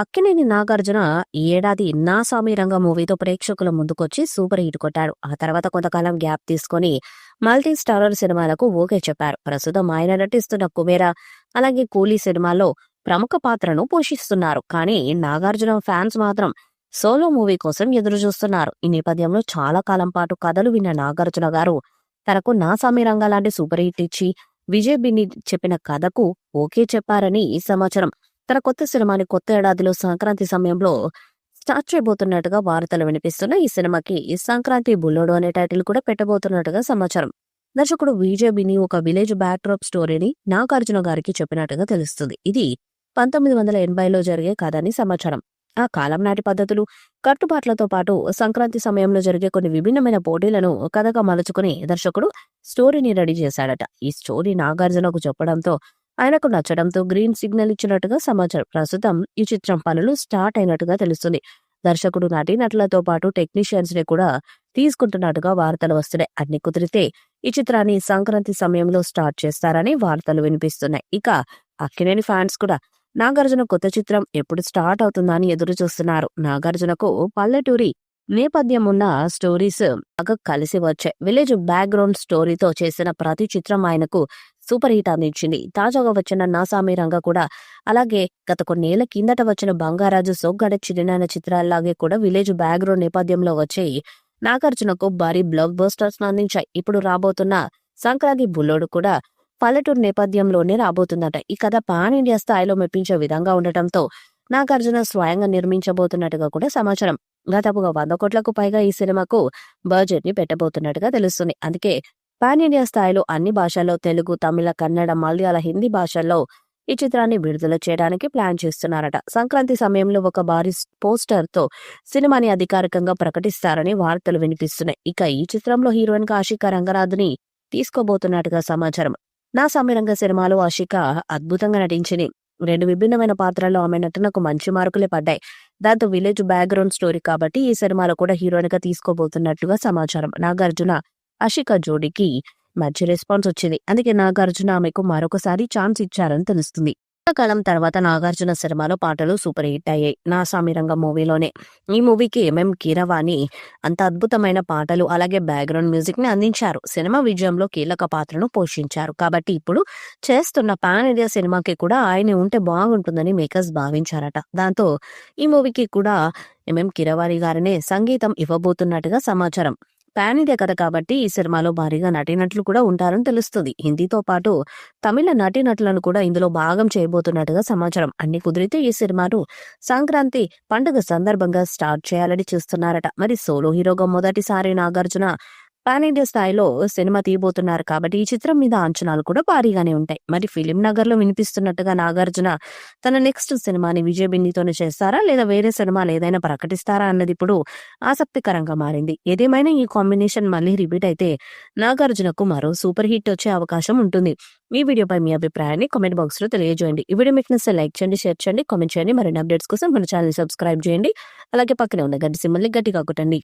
అక్కినేని నాగార్జున ఈ ఏడాది 'నా సామి రంగ' మూవీతో ప్రేక్షకుల ముందుకొచ్చి సూపర్ హిట్ కొట్టాడు. ఆ తర్వాత కొంతకాలం గ్యాప్ తీసుకొని మల్టీ స్టారర్ సినిమాలకు ఓకే చెప్పారు. ప్రస్తుతం ఆయన నటిస్తున్న 'కుబేర' అలాగే 'కూలీ' సినిమాల్లో ప్రముఖ పాత్రను పోషిస్తున్నారు. కానీ నాగార్జున ఫ్యాన్స్ మాత్రం సోలో మూవీ కోసం ఎదురు చూస్తున్నారు. ఈ నేపథ్యంలో చాలా కాలం పాటు కథలు విన్న నాగార్జున గారు తనకు 'నా సామి రంగ' లాంటి సూపర్ హిట్ ఇచ్చి విజయ్ బిన్ని చెప్పిన కథకు ఓకే చెప్పారని ఈ సమాచారం. తన కొత్త సినిమాని కొత్త ఏడాదిలో సంక్రాంతి సమయంలో స్టార్ట్ చేయబోతున్నట్టుగా వార్తలు వినిపిస్తున్న ఈ సినిమాకి సంక్రాంతి బుల్లోడు అనే టైటిల్ కూడా పెట్టబోతున్నట్టుగా సమాచారం. దర్శకుడు విజయ్ బిని ఒక విలేజ్ బ్యాక్డ్రాప్ స్టోరీని నాగార్జున గారికి చెప్పినట్టుగా తెలుస్తుంది. ఇది 1980లో జరిగే కథ అని సమాచారం. ఆ కాలం నాటి పద్ధతులు, కట్టుబాట్లతో పాటు సంక్రాంతి సమయంలో జరిగే కొన్ని విభిన్నమైన పోటీలను కథగా మలుచుకుని దర్శకుడు స్టోరీని రెడీ చేశాడట. ఈ స్టోరీ నాగార్జునకు చెప్పడంతో ఆయనకు నచ్చడంతో గ్రీన్ సిగ్నల్ ఇచ్చినట్టుగా సమాచారం. ప్రస్తుతం ఈ చిత్రం పనులు స్టార్ట్ అయినట్టుగా తెలుస్తుంది. దర్శకుడు నటీనటులతో పాటు టెక్నీషియన్స్ ని కూడా తీసుకుంటున్నట్టుగా వార్తలు వస్తున్నాయి. అన్ని కుదిరితే ఈ చిత్రాన్ని సంక్రాంతి సమయంలో స్టార్ట్ చేస్తారని వార్తలు వినిపిస్తున్నాయి. ఇక అక్కినేని ఫ్యాన్స్ కూడా నాగార్జున కొత్త చిత్రం ఎప్పుడు స్టార్ట్ అవుతుందా అని ఎదురు చూస్తున్నారు. నాగార్జునకు పల్లెటూరి నేపథ్యం ఉన్న స్టోరీస్ బాగా కలిసి వచ్చాయి. విలేజ్ బ్యాక్గ్రౌండ్ స్టోరీతో చేసిన ప్రతి చిత్రం ఆయనకు సూపర్ హిట్ అందించింది. తాజాగా వచ్చిన 'నా సామి రంగ' కూడా అలాగే గత కొన్నేళ్ల కిందట వచ్చిన 'బంగారాజు', 'సోగ్గాడే చిన్ననాయన' చిత్రాల్లాగే కూడా విలేజ్ బ్యాక్గ్రౌండ్ నేపథ్యంలో వచ్చి నాగార్జునకు భారీ బ్లాక్ బస్టర్స్ అందించాయి. ఇప్పుడు రాబోతున్న సంక్రాంతి బుల్లోడు కూడా పల్లెటూరు నేపథ్యంలోనే రాబోతుందట. ఈ కథ పాన్ ఇండియా స్థాయిలో మెప్పించే విధంగా ఉండటంతో నాగార్జున స్వయంగా నిర్మించబోతున్నట్టుగా కూడా సమాచారం. దాదాపుగా 100 కోట్లకు పైగా ఈ సినిమాకు బడ్జెట్ ని పెట్టబోతున్నట్టుగా తెలుస్తుంది. అందుకే పాన్ ఇండియా స్థాయిలో అన్ని భాషల్లో తెలుగు, తమిళ, కన్నడ, మలయాళ, హిందీ భాషల్లో ఈ చిత్రాన్ని విడుదల చేయడానికి ప్లాన్ చేస్తున్నారట. సంక్రాంతి సమయంలో ఒక భారీ పోస్టర్ తో సినిమాని అధికారికంగా ప్రకటిస్తారని వార్తలు వినిపిస్తున్నాయి. ఇక ఈ చిత్రంలో హీరోయిన్ గా ఆషికా రంగనాథ్ని తీసుకోబోతున్నట్టుగా సమాచారం. 'నా సామి రంగ' సినిమాలో ఆషిక అద్భుతంగా నటించింది. 2 విభిన్నమైన పాత్రల్లో ఆమె నటనకు మంచి మార్కులే పడ్డాయి. దాంతో విలేజ్ బ్యాక్గ్రౌండ్ స్టోరీ కాబట్టి ఈ సినిమాలో కూడా హీరోయిన్ గా తీసుకోబోతున్నట్టుగా సమాచారం. నాగార్జున ఆషిక జోడీకి మంచి రెస్పాన్స్ వచ్చింది. అందుకే నాగార్జున ఆమెకు మరొకసారి ఛాన్స్ ఇచ్చారని తెలుస్తుంది. కాలం తర్వాత నాగార్జున సినిమాలో పాటలు సూపర్ హిట్ అయ్యాయి. 'నా సామి రంగ' మూవీలోనే. ఈ మూవీకి ఎంఎం కీరవాణి అంత అద్భుతమైన పాటలు అలాగే బ్యాక్గ్రౌండ్ మ్యూజిక్ ని అందించారు. సినిమా విజయంలో కీలక పాత్రను పోషించారు. కాబట్టి ఇప్పుడు చేస్తున్న పాన్ ఇండియా సినిమాకి కూడా ఆయన ఉంటే బాగుంటుందని మేకర్స్ భావించారట. దాంతో ఈ మూవీకి కూడా ఎంఎం కీరవాణి గారినే సంగీతం ఇవ్వబోతున్నట్టుగా సమాచారం. పాన్ ఇండియా కథ కాబట్టి ఈ సినిమాలో భారీగా నటీనటులు కూడా ఉంటారని తెలుస్తుంది. హిందీతో పాటు తమిళ నటీనటులను కూడా ఇందులో భాగం చేయబోతున్నట్టుగా సమాచారం. అన్ని కుదిరితే ఈ సినిమాను సంక్రాంతి పండుగ సందర్భంగా స్టార్ట్ చేయాలని చూస్తున్నారట. మరి సోలో హీరోగా మొదటిసారి నాగార్జున పాన్ ఇండియా స్థాయిలో సినిమా తీయబోతున్నారు కాబట్టి ఈ చిత్రం మీద అంచనాలు కూడా భారీగానే ఉంటాయి. మరి ఫిలిం నగర్ లో వినిపిస్తున్నట్టుగా నాగార్జున తన నెక్స్ట్ సినిమాని విజయ్ బిన్నితోనే చేస్తారా లేదా వేరే సినిమాలు ఏదైనా ప్రకటిస్తారా అన్నది ఇప్పుడు ఆసక్తికరంగా మారింది. ఏదేమైనా ఈ కాంబినేషన్ మళ్ళీ రిపీట్ అయితే నాగార్జునకు మరో సూపర్ హిట్ వచ్చే అవకాశం ఉంటుంది. ఈ వీడియోపై మీ అభిప్రాయాన్ని కామెంట్ బాక్స్ లో తెలియజేయండి. ఈ వీడియో మీకు నచ్చితే లైక్ చేయండి, షేర్ చేయండి, కామెంట్ చేయండి. మరిన్ని అప్డేట్స్ కోసం మన ఛానల్ సబ్స్క్రైబ్ చేయండి. అలాగే పక్కనే ఉన్న గంట సింబల్ని గట్టిగా కొట్టండి.